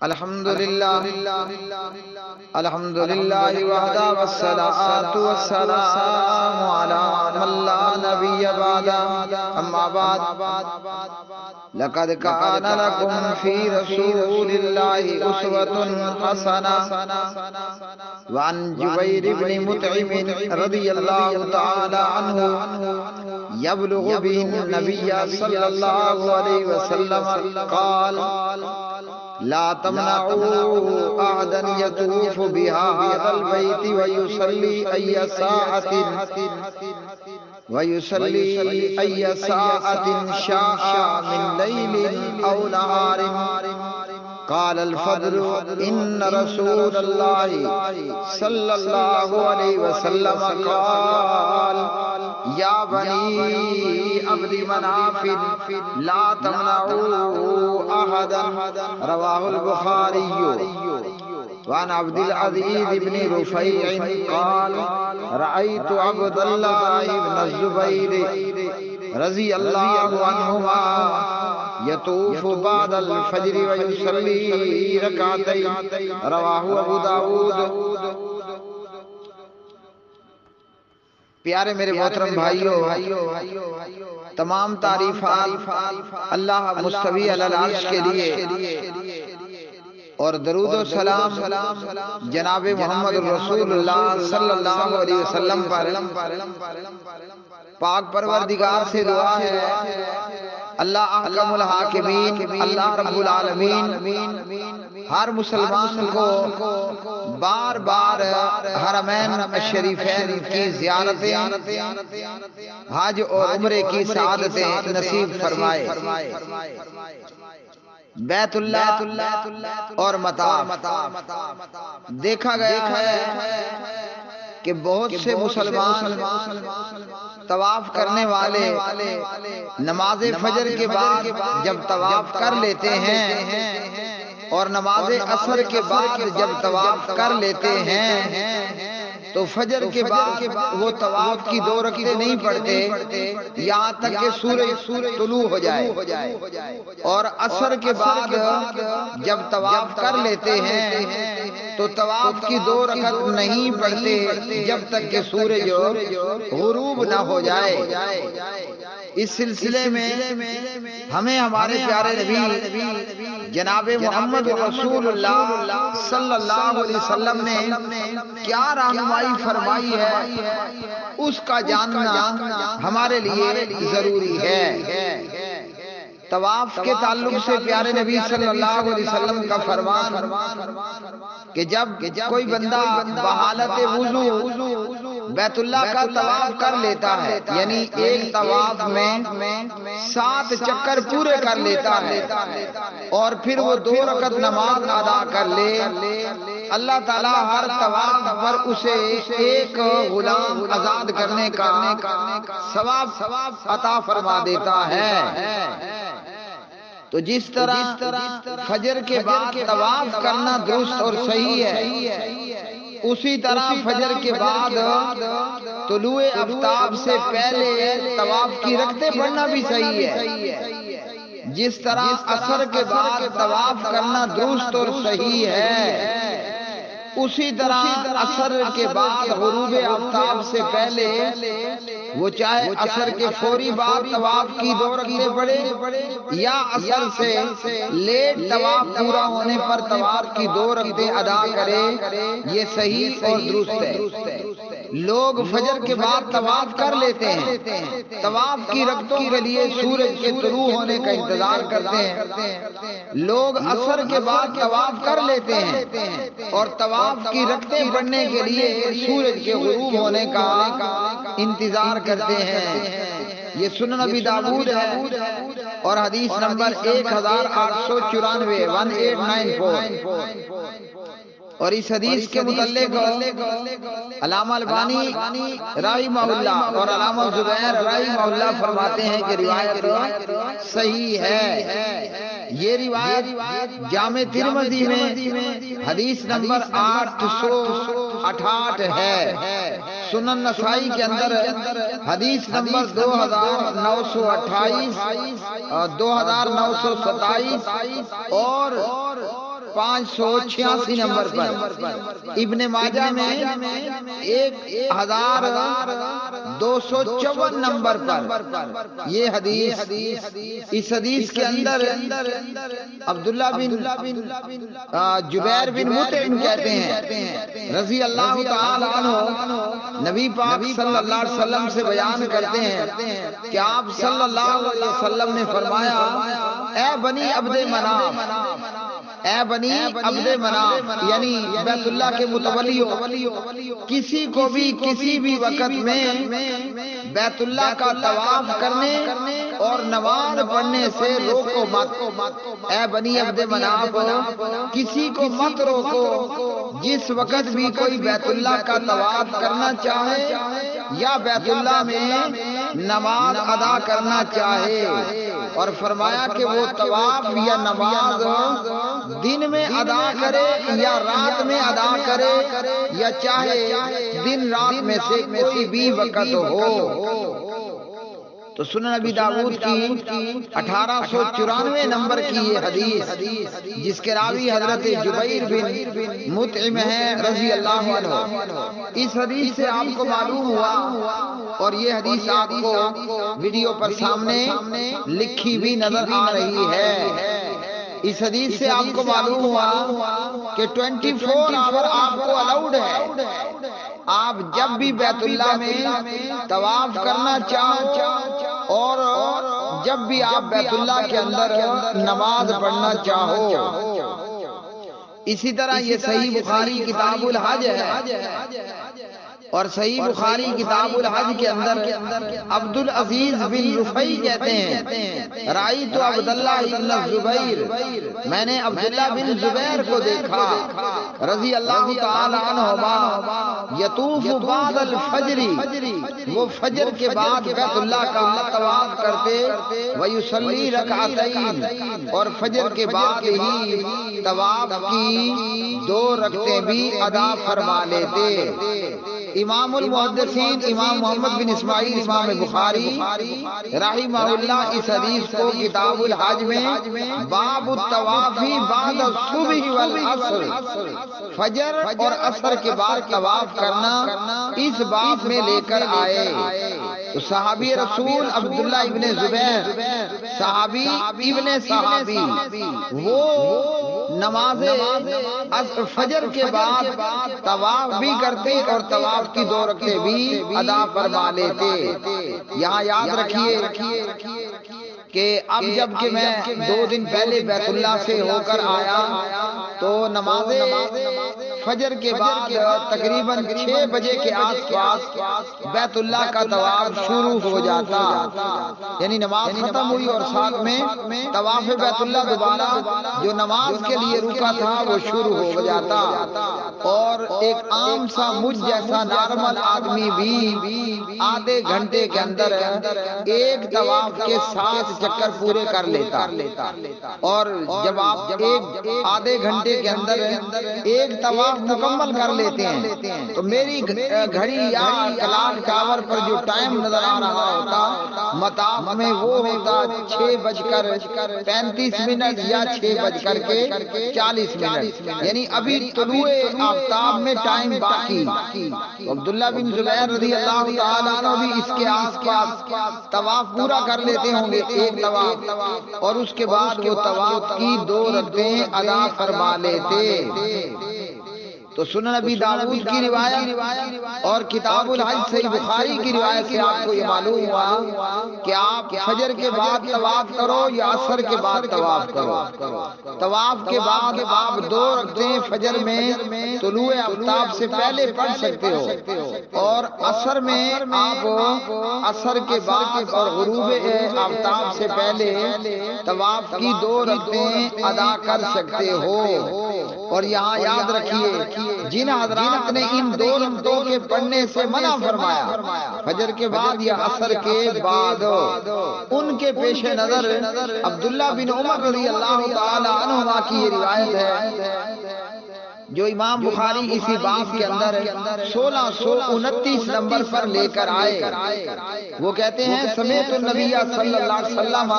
الحمدللہ وحدہ والصلاة والسلام علی من لا نبی بعدہ اما بعد لقد کان لکم فی رسول اللہ اسوۃ حسنہ وعن جبیر بن مطعم رضی اللہ تعالی عنہ یبلغ به النبی صلی اللہ علیہ وسلم قال لا تمنعوا أحدا يطوف بهذا البيت ويصلي أي ساعة شاء من ليل أو نهار. قال الفضل إن رسول الله صلى الله عليه وسلم قال يا بني عبد مناف لا تمنعوا أحدا. رواه البخاري. وعن عبد العزيز بن رفيع قال رأيت عبد الله بن الزبير رضي الله عنهما يطوف بعد الفجر ويصلي ركعتين. رواه ابو داود. پیارے میرے محترم بھائیو، تمام تعریفات اللہ مستوی علی العرش کے لیے اور درود و سلام جناب محمد رسول اللہ صلی اللہ علیہ وسلم پر. پاک پروردگار سے دعا ہے اللہ احکم الحاکمین، اللہ رب العالمین ہر مسلمان کو بار بار حرمین شریفین کی زیارتیں، حج اور عمرے کی سعادتیں نصیب فرمائے. بیت اللہ اور مطاف دیکھا گیا ہے کہ بہت سے مسلمان طواف کرنے والے نماز فجر کے بعد جب طواف کر لیتے ہیں اور نماز عصر کے بعد جب طواف کر لیتے ہیں تو فجر کے بعد وہ طواف کی 2 رکعتیں نہیں پڑھتے یہاں تک کہ سورج طلوع ہو جائے، اور عصر کے بعد جب طواف کر لیتے ہیں تو طواف کی 2 رکعت نہیں پڑھتے جب تک کہ سورج غروب نہ ہو جائے. اس سلسلے میں ہمیں ہمارے پیارے نبی جناب محمد رسول اللہ صلی اللہ علیہ وسلم نے کیا رہنمائی فرمائی ہے اس کا جاننا ہمارے لیے ضروری ہے. طواف کے تعلق سے پیارے نبی صلی اللہ علیہ وسلم کا فرمان کہ جب کوئی بندہ بحالت وضو بیت اللہ کا طواف کر لیتا ہے، یعنی ایک طواف میں 7 چکر پورے کر لیتا ہے اور پھر وہ 2 رکعت نماز ادا کر لے، اللہ تعالیٰ ہر طواف پر اسے ایک غلام آزاد کرنے کا ثواب عطا فرما دیتا ہے. تو جس طرح فجر کے بعد طواف کرنا درست اور صحیح ہے، اسی طرح فجر کے بعد طلوع آفتاب سے پہلے طواف کی رکعتیں پڑھنا بھی صحیح ہے. جس طرح عصر کے بعد طواف کرنا درست اور صحیح ہے، اسی طرح عصر کے بعد غروب آفتاب سے پہلے وہ چاہے عصر کے فوری بعد طواف کی 2 رکعتیں پڑھے یا عصر سے لیٹ طواف پورا ہونے پر طواف کی 2 رکعتیں ادا کرے، یہ صحیح اور درست ہے. لوگ فجر کے بعد طواف کر لیتے ہیں، طواف کی رکعتوں کے لیے سورج کے طلوع ہونے کا انتظار کرتے ہیں. لوگ عصر کے بعد طواف کر لیتے ہیں اور طواف کی رکعتیں پڑھنے کے لیے سورج کے غروب ہونے کا انتظار کرتے ہیں. یہ سنن ابی داؤد ہے اور حدیث نمبر 1894 اور اس حدیث کے متعلق علامہ البانی رحمہ اللہ اور علامہ زبیر رحمہ اللہ فرماتے ہیں کہ روایت صحیح ہے. یہ روایت جامع ترمذی میں حدیث نمبر 868 ہے. سنن نسائی کے اندر حدیث نمبر 2928 اور 2927 اور 586 نمبر پر، ابن ماجہ میں 1254 نمبر پر یہ حدیث۔ اس حدیث کے اندر عبداللہ بن جبیر بن مطعم کہتے ہیں رضی اللہ تعالی عنہ، نبی پاک صلی اللہ علیہ وسلم سے بیان کرتے ہیں کہ آپ صلی اللہ علیہ وسلم نے فرمایا، اے بنی عبد مناف، اے بنی عبد مناف یعنی بیت اللہ کے متولیوں، کسی کو بھی کسی بھی وقت میں بیت اللہ کا طواف کرنے اور نماز پڑھنے سے روکو مت۔ اے بنی عبد مناف، کسی کو مت روکو جس وقت بھی کوئی بیت اللہ کا طواف کرنا چاہے یا بیت اللہ میں نماز ادا کرنا چاہے، اور فرمایا کہ وہ طواف یا نماز دن میں ادا کرے یا رات میں ادا کرے یا چاہے دن رات میں سے کوئی بھی وقت ہو۔ تو سنن نبی داؤد کی 1894 نمبر کی یہ حدیث، جس کے راوی حضرت جبیر بن مطعم ہے رضی اللہ عنہ، اس حدیث سے آپ کو معلوم ہوا، اور یہ حدیث آپ کو ویڈیو پر سامنے لکھی بھی نظر آ رہی ہے۔ اس حدیث سے آپ کو معلوم ہوا کہ 24 آور آپ کو الاؤڈ ہے، آپ جب بھی بیت اللہ میں طواف کرنا چاہو اور جب بھی آپ بیت اللہ کے اندر نماز پڑھنا چاہو۔ اسی طرح یہ صحیح بخاری کتاب الحج ہے، اور صحیح بخاری کتاب الحج کے اندر عبد العزیز بن رفیع کہتے ہیں، رأیت عبداللہ بن الزبیر، میں نے عبداللہ بن زبیر کو دیکھا رضی اللہ تعالی عنہما، یطوف بعد الفجر، وہ فجر کے بعد بیت اللہ کا طواف کرتے، ویصلی رکعتین، اور فجر کے بعد ہی طواف کی 2 رکعتیں بھی ادا فرما لیتے۔ امام المحدثین امام محمد بن اسماعیل امام بخاری رحمہ اللہ اس حدیث کو کتاب الحج میں باب الطواف بعد الصبح والعصر، فجر اور عصر کے بعد طواف کرنا، اس باب میں لے کر آئے۔ تو صحابی رسول عبداللہ ابن زبیر، صحابی ابن صحابی، وہ نماز فجر کے بعد طواف بھی کرتے اور طواف کی 2 رکعتیں بھی ادا فرما لیتے۔ یہاں یاد رکھیے کہ اب جب کہ میں 2 دن پہلے بیت اللہ سے ہو کر آیا تو نماز فجر کے بعد تقریباً 6 بجے کے آس پاس بیت اللہ کا طواف شروع ہو جاتا، یعنی نماز ختم ہوئی اور ساتھ میں طواف بیت اللہ دوبارہ جو نماز کے لیے رکا تھا وہ شروع ہو جاتا، اور ایک عام سا مجھ جیسا نارمل آدمی بھی آدھے گھنٹے کے اندر ایک طواف کے 7 چکر پورے کر لیتا۔ اور جب آپ آدھے گھنٹے کے اندر ایک طواف مکمل کر لیتے ہیں تو میری گھڑی یا کلاک ٹاور پر جو ٹائم نظر آ رہا ہوتا مطاف میں وہ ہوتا 6:35 یا 6:40، یعنی ابھی طلوع آفتاب میں ٹائم باقی۔ عبداللہ بن زبیر رضی اللہ تعالیٰ عنہ بھی اس کے آس پاس طواف پورا کر لیتے ہوں گے، ایک طواف، اور اس کے بعد وہ طواف کی 2 رکعتیں ادا فرما لیتے۔ تو سنن نبی داؤد کی روایت اور کتاب الحج صحیح بخاری کی روایت سے آپ کو یہ معلوم ہوا کہ آپ فجر کے بعد طواف کرو یا عصر کے بعد طواف کرو۔ طواف کے بعد آپ 2 رکعتیں فجر میں طلوع آفتاب سے پہلے پڑھ سکتے ہو، اور عصر میں آپ عصر کے بعد اور غروب آفتاب سے پہلے طواف کی 2 رکعتیں ادا کر سکتے ہو۔ اور یہاں یاد رکھیے جن حضرات نے ان 2 رکعتوں کے پڑھنے سے منع فرمایا فجر کے بعد یا عصر کے بعد، ان کے پیش نظر عبداللہ بن عمر رضی اللہ تعالی عنہما کی یہ روایت ہے جو امام بخاری اسی باب کے اندر 1629 نمبر پر لے کر آئے، وہ کہتے ہیں سمیت النبی صلی اللہ علیہ وسلم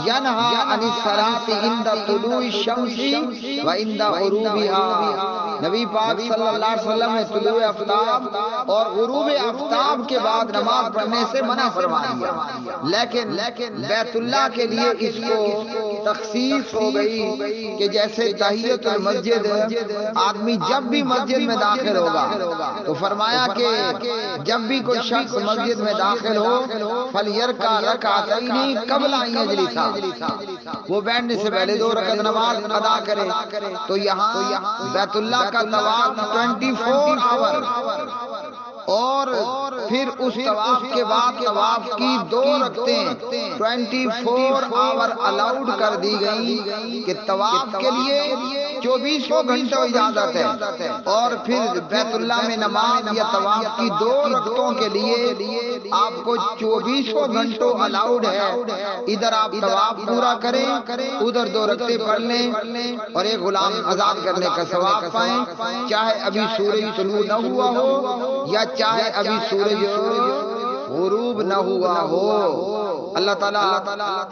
ینہا عن الصلاۃ عند طلوع الشمس و عند غروبها، نبی پاک صلی اللہ علیہ وسلم نے طلوع آفتاب اور غروب آفتاب کے بعد نماز پڑھنے سے منع فرما دیا، لیکن بیت اللہ کے لیے اس کو تخصیص ہو گئی کہ جیسے تحیۃ المسجد آدمی جب بھی مسجد میں داخل ہوگا تو فرمایا کہ جب بھی کوئی شخص مسجد میں داخل ہو فَلْيَرْكَعْ رَكْعَتَيْنِ قَبْلَ أَنْ يَجْلِسَ، وہ بیٹھنے سے پہلے 2 رکعت نماز ادا کرے۔ تو یہاں بیت اللہ کا طواف 24 آور، اور پھر اس طواف کے بعد طواف کی 2 رکعتیں 24 آور الاؤڈ کر دی گئی کہ طواف کے لیے 24 گھنٹوں اجازت ہے، اور پھر بیت اللہ میں نماز یا طواف کی 2 رکعتوں کے لیے آپ کو 24 گھنٹوں الاؤڈ ہے۔ ادھر آپ طواف پورا کریں، ادھر 2 رکعتیں پڑھ لیں اور ایک غلام آزاد کرنے کا ثواب پائیں، چاہے ابھی سورج طلوع نہ ہوا ہو یا چاہے ابھی سورج غروب نہ ہوا ہو۔ اللہ تعالیٰ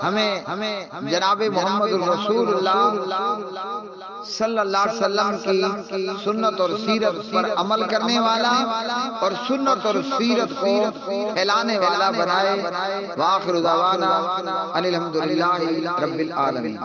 ہمیں جناب محمد الرسول اللہ صلی اللہ علیہ وسلم کی سنت اور سیرت پر عمل کرنے والا اور سنت اور سیرت کو پھیلانے والا بنائے۔ وآخر دعوانا ان الحمدللہ رب العالمین۔